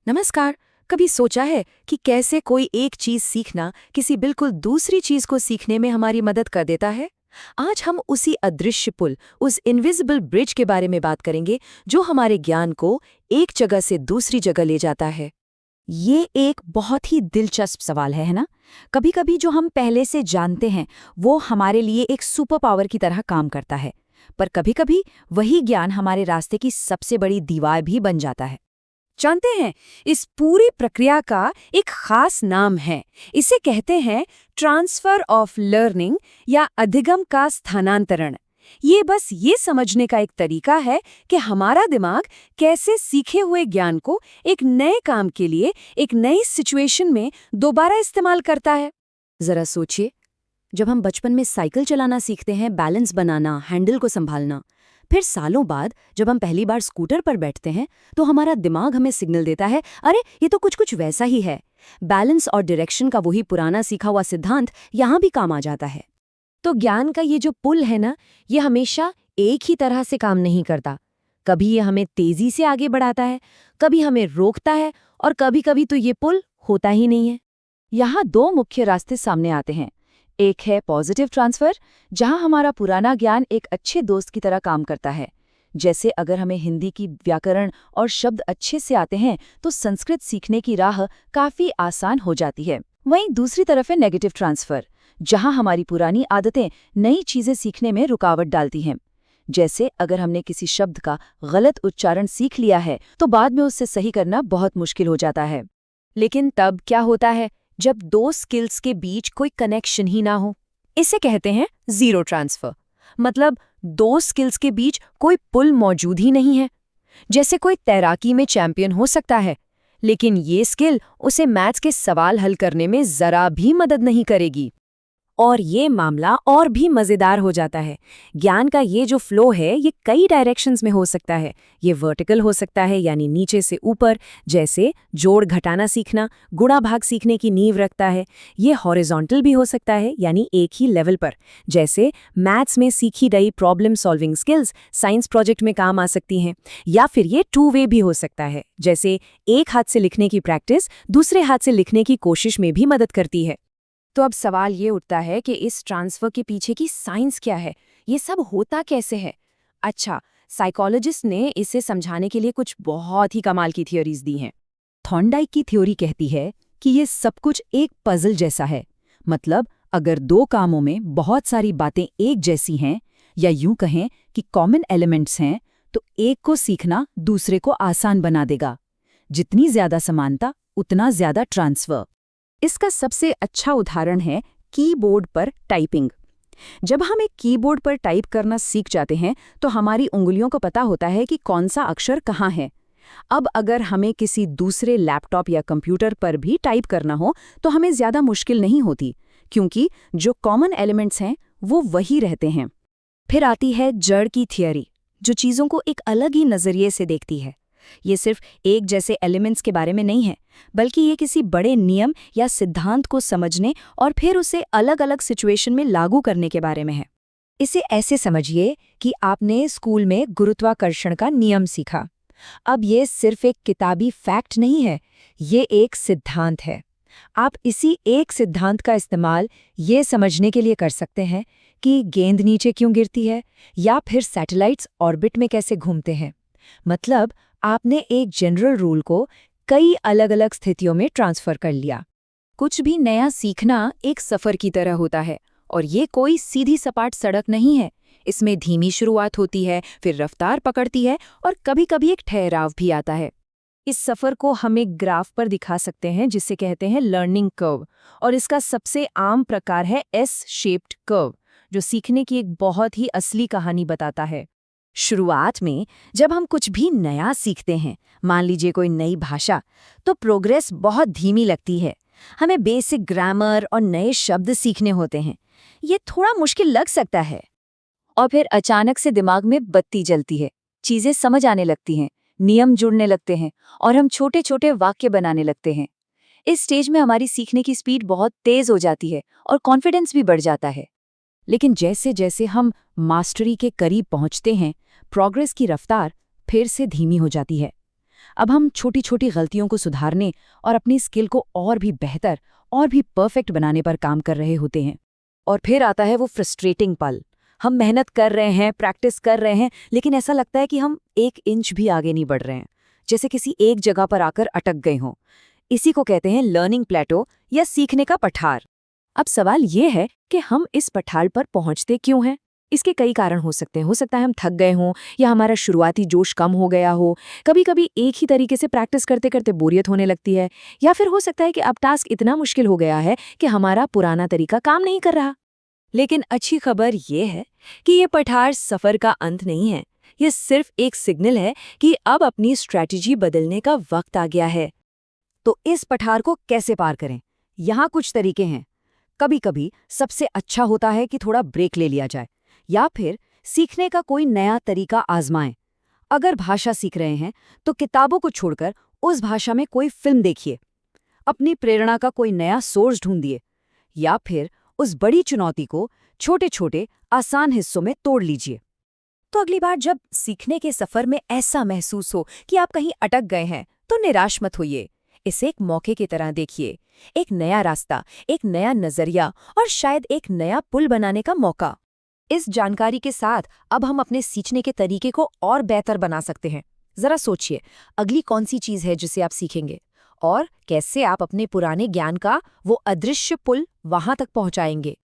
नमस्कार। कभी सोचा है कि कैसे कोई एक चीज सीखना किसी बिल्कुल दूसरी चीज को सीखने में हमारी मदद कर देता है? आज हम उसी अदृश्य पुल, उस इनविजिबल ब्रिज के बारे में बात करेंगे जो हमारे ज्ञान को एक जगह से दूसरी जगह ले जाता है। ये एक बहुत ही दिलचस्प सवाल है ना? कभी-कभी जो हम पहले से जानते हैं वो हमारे लिए एक सुपर पावर की तरह काम करता है, पर कभी-कभी वही ज्ञान हमारे रास्ते की सबसे बड़ी दीवार भी बन जाता है। जानते हैं, इस पूरी प्रक्रिया का एक खास नाम है। इसे कहते हैं ट्रांसफर ऑफ लर्निंग या अधिगम का स्थानांतरण। ये बस ये समझने का एक तरीका है कि हमारा दिमाग कैसे सीखे हुए ज्ञान को एक नए काम के लिए एक नई सिचुएशन में दोबारा इस्तेमाल करता है। जरा सोचिए, जब हम बचपन में साइकिल चलाना सीखते हैं, बैलेंस बनाना, हैंडल को संभालना, फिर सालों बाद जब हम पहली बार स्कूटर पर बैठते हैं तो हमारा दिमाग हमें सिग्नल देता है, अरे ये तो कुछ कुछ वैसा ही है। बैलेंस और डायरेक्शन का वही पुराना सीखा हुआ सिद्धांत यहाँ भी काम आ जाता है। तो ज्ञान का ये जो पुल है ना, ये हमेशा एक ही तरह से काम नहीं करता। कभी ये हमें तेजी से आगे बढ़ाता है, कभी हमें रोकता है, और कभी-कभी तो ये पुल होता ही नहीं है। यहाँ दो मुख्य रास्ते सामने आते हैं। एक है पॉजिटिव ट्रांसफर, जहाँ हमारा पुराना ज्ञान एक अच्छे दोस्त की तरह काम करता है। जैसे अगर हमें हिंदी की व्याकरण और शब्द अच्छे से आते हैं तो संस्कृत सीखने की राह काफी आसान हो जाती है। वहीं दूसरी तरफ है नेगेटिव ट्रांसफर, जहाँ हमारी पुरानी आदतें नई चीजें सीखने में रुकावट डालती हैं। जैसे अगर हमने किसी शब्द का गलत उच्चारण सीख लिया है तो बाद में उससे सही करना बहुत मुश्किल हो जाता है। लेकिन तब क्या होता है जब दो स्किल्स के बीच कोई कनेक्शन ही ना हो? इसे कहते हैं जीरो ट्रांसफर। मतलब दो स्किल्स के बीच कोई पुल मौजूद ही नहीं है। जैसे कोई तैराकी में चैंपियन हो सकता है, लेकिन ये स्किल उसे मैथ्स के सवाल हल करने में जरा भी मदद नहीं करेगी। और ये मामला और भी मज़ेदार हो जाता है। ज्ञान का ये जो फ्लो है ये कई डायरेक्शंस में हो सकता है। ये वर्टिकल हो सकता है, यानी नीचे से ऊपर, जैसे जोड़ घटाना सीखना गुणा भाग सीखने की नींव रखता है। ये हॉरिजॉन्टल भी हो सकता है, यानी एक ही लेवल पर, जैसे मैथ्स में सीखी गई problem solving skills science project में काम आ सकती हैं। या फिर ये टू वे भी हो सकता है, जैसे एक हाथ से लिखने की प्रैक्टिस दूसरे हाथ से लिखने की कोशिश में भी मदद करती है। तो अब सवाल ये उठता है कि इस ट्रांसफर के पीछे की साइंस क्या है? ये सब होता कैसे है? अच्छा, साइकोलॉजिस्ट ने इसे समझाने के लिए कुछ बहुत ही कमाल की थ्योरीज दी हैं। थॉर्नडाइक की थ्योरी कहती है कि ये सब कुछ एक पजल जैसा है। मतलब अगर दो कामों में बहुत सारी बातें एक जैसी हैं, या यूं कहें कि कॉमन एलिमेंट्स हैं, तो एक को सीखना दूसरे को आसान बना देगा। जितनी ज्यादा समानता उतना ज्यादा ट्रांसफर। इसका सबसे अच्छा उदाहरण है कीबोर्ड पर टाइपिंग। जब हम एक कीबोर्ड पर टाइप करना सीख जाते हैं तो हमारी उंगलियों को पता होता है कि कौन सा अक्षर कहाँ है। अब अगर हमें किसी दूसरे लैपटॉप या कंप्यूटर पर भी टाइप करना हो तो हमें ज़्यादा मुश्किल नहीं होती, क्योंकि जो कॉमन एलिमेंट्स हैं वो वही रहते हैं। फिर आती है जड़ की थियरी, जो चीज़ों को एक अलग ही नज़रिए से देखती है। ये सिर्फ एक जैसे एलिमेंट्स के बारे में नहीं है, बल्कि ये किसी बड़े नियम या सिद्धांत को समझने और फिर उसे अलग अलग सिचुएशन में लागू करने के बारे में है। इसे ऐसे समझिए कि आपने स्कूल में गुरुत्वाकर्षण का नियम सीखा। अब ये सिर्फ एक किताबी फैक्ट नहीं है, ये एक सिद्धांत है। आप इसी एक सिद्धांत का इस्तेमाल ये समझने के लिए कर सकते हैं कि गेंद नीचे क्यों गिरती है, या फिर सैटेलाइट्स ऑर्बिट में कैसे घूमते हैं। मतलब आपने एक जनरल रूल को कई अलग अलग स्थितियों में ट्रांसफर कर लिया। कुछ भी नया सीखना एक सफ़र की तरह होता है, और ये कोई सीधी सपाट सड़क नहीं है। इसमें धीमी शुरुआत होती है, फिर रफ्तार पकड़ती है, और कभी-कभी एक ठहराव भी आता है। इस सफ़र को हम एक ग्राफ पर दिखा सकते हैं, जिसे कहते हैं लर्निंग कर्व, और इसका सबसे आम प्रकार है एस शेप्ड कर्व, जो सीखने की एक बहुत ही असली कहानी बताता है। शुरुआत में जब हम कुछ भी नया सीखते हैं, मान लीजिए कोई नई भाषा, तो प्रोग्रेस बहुत धीमी लगती है। हमें बेसिक ग्रामर और नए शब्द सीखने होते हैं। ये थोड़ा मुश्किल लग सकता है। और फिर अचानक से दिमाग में बत्ती जलती है, चीजें समझ आने लगती हैं, नियम जुड़ने लगते हैं, और हम छोटे छोटे वाक्य बनाने लगते हैं। इस स्टेज में हमारी सीखने की स्पीड बहुत तेज हो जाती है और कॉन्फिडेंस भी बढ़ जाता है। लेकिन जैसे जैसे हम मास्टरी के करीब पहुंचते हैं, प्रोग्रेस की रफ्तार फिर से धीमी हो जाती है। अब हम छोटी छोटी गलतियों को सुधारने और अपनी स्किल को और भी बेहतर और भी परफेक्ट बनाने पर काम कर रहे होते हैं। और फिर आता है वो फ्रस्ट्रेटिंग पल। हम मेहनत कर रहे हैं, प्रैक्टिस कर रहे हैं, लेकिन ऐसा लगता है कि हम 1 इंच भी आगे नहीं बढ़ रहे हैं, जैसे किसी एक जगह पर आकर अटक गए हों। इसी को कहते हैं लर्निंग प्लेटो या सीखने का पठार। अब सवाल ये है कि हम इस पठार पर पहुंचते क्यों हैं? इसके कई कारण हो सकते हैं। हो सकता है हम थक गए हों या हमारा शुरुआती जोश कम हो गया हो। कभी-कभी एक ही तरीके से प्रैक्टिस करते करते बोरियत होने लगती है, या फिर हो सकता है कि अब टास्क इतना मुश्किल हो गया है कि हमारा पुराना तरीका काम नहीं कर रहा। लेकिन अच्छी खबर ये है कि ये पठार सफर का अंत नहीं है। ये सिर्फ एक सिग्नल है कि अब अपनी स्ट्रैटेजी बदलने का वक्त आ गया है। तो इस पठार को कैसे पार करें? यहाँ कुछ तरीके हैं। कभी-कभी सबसे अच्छा होता है कि थोड़ा ब्रेक ले लिया जाए, या फिर सीखने का कोई नया तरीका आजमाएं। अगर भाषा सीख रहे हैं तो किताबों को छोड़कर उस भाषा में कोई फिल्म देखिए, अपनी प्रेरणा का कोई नया सोर्स ढूंढिए, या फिर उस बड़ी चुनौती को छोटे-छोटे आसान हिस्सों में तोड़ लीजिए। तो अगली बार जब सीखने के सफर में ऐसा महसूस हो कि आप कहीं अटक गए हैं, तो निराश मत होइए। इसे एक मौके की तरह देखिए, एक नया रास्ता, एक नया नजरिया और शायद एक नया पुल बनाने का मौका। इस जानकारी के साथ अब हम अपने सीखने के तरीके को और बेहतर बना सकते हैं। जरा सोचिए, अगली कौन सी चीज है जिसे आप सीखेंगे, और कैसे आप अपने पुराने ज्ञान का वो अदृश्य पुल वहां तक पहुंचाएंगे।